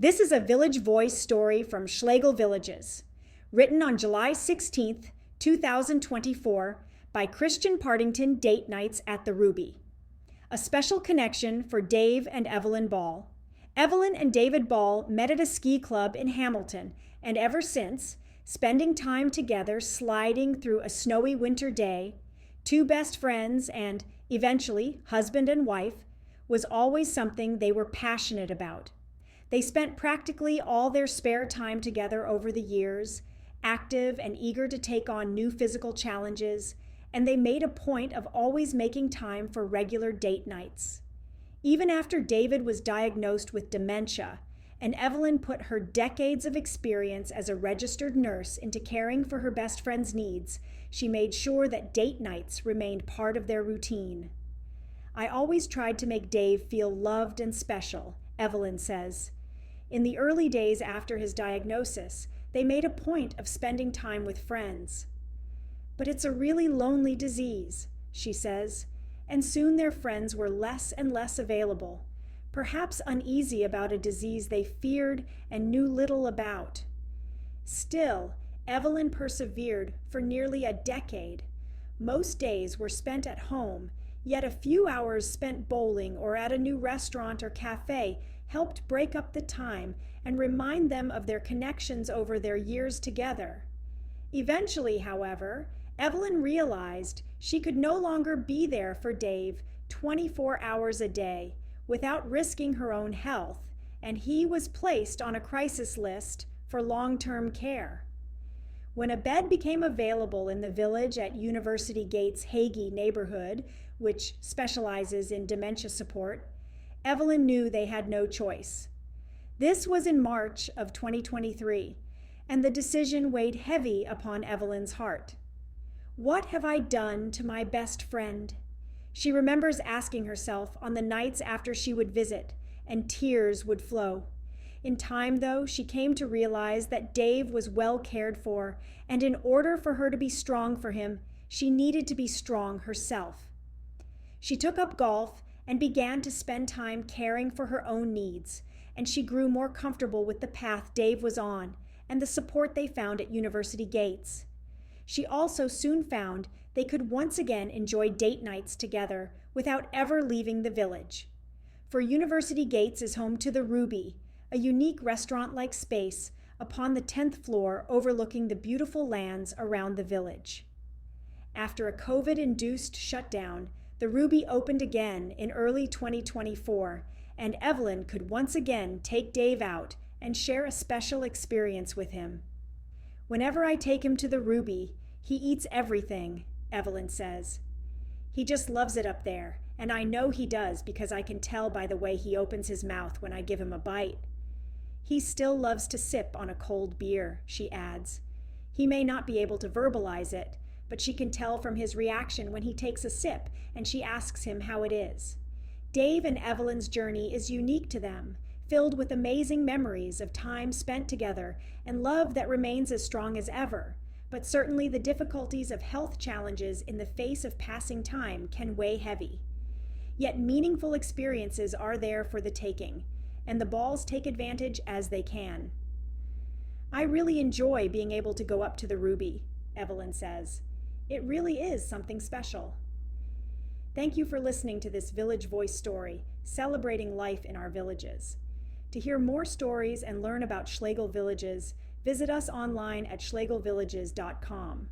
This is a Village Voice story from Schlegel Villages, written on July 16th, 2024 by Kristian Partington Date Nights at the Ruby. A special connection for Dave and Evelyn Ball. Evelyn and David Ball met at a ski club in Hamilton, and ever since, spending time together sliding through a snowy winter day, two best friends and, eventually, husband and wife, was always something they were passionate about. They spent practically all their spare time together over the years, active and eager to take on new physical challenges, and they made a point of always making time for regular date nights. Even after David was diagnosed with dementia, and Evelyn put her decades of experience as a registered nurse into caring for her best friend's needs, she made sure that date nights remained part of their routine. "I always tried to make Dave feel loved and special," Evelyn says. In the early days after his diagnosis, they made a point of spending time with friends. "But it's a really lonely disease," she says, and soon their friends were less and less available, perhaps uneasy about a disease they feared and knew little about. Still, Evelyn persevered for nearly a decade. Most days were spent at home, yet a few hours spent bowling or at a new restaurant or cafe helped break up the time and remind them of their connections over their years together. Eventually, however, Evelyn realized she could no longer be there for Dave 24 hours a day without risking her own health, and he was placed on a crisis list for long-term care. When a bed became available in the village at University Gate's Hagee neighborhood, which specializes in dementia support, Evelyn knew they had no choice. This was in March of 2023, and the decision weighed heavy upon Evelyn's heart. "What have I done to my best friend?" She remembers asking herself on the nights after she would visit, and tears would flow. In time, though, she came to realize that Dave was well cared for, and in order for her to be strong for him, she needed to be strong herself. She took up golf and began to spend time caring for her own needs, and she grew more comfortable with the path Dave was on and the support they found at University Gates. She also soon found they could once again enjoy date nights together without ever leaving the village. For University Gates is home to the Ruby, a unique restaurant-like space upon the 10th floor overlooking the beautiful lands around the village. After a COVID-induced shutdown, the Ruby opened again in early 2024, and Evelyn could once again take Dave out and share a special experience with him. "Whenever I take him to the Ruby, he eats everything," Evelyn says. "He just loves it up there, and I know he does because I can tell by the way he opens his mouth when I give him a bite. He still loves to sip on a cold beer," she adds. He may not be able to verbalize it, but she can tell from his reaction when he takes a sip and she asks him how it is. Dave and Evelyn's journey is unique to them, filled with amazing memories of time spent together and love that remains as strong as ever. But certainly the difficulties of health challenges in the face of passing time can weigh heavy. Yet meaningful experiences are there for the taking, and the Balls take advantage as they can. "I really enjoy being able to go up to the Ruby," Evelyn says. "It really is something special." Thank you for listening to this Village Voice story, celebrating life in our villages. To hear more stories and learn about Schlegel Villages, visit us online at schlegelvillages.com.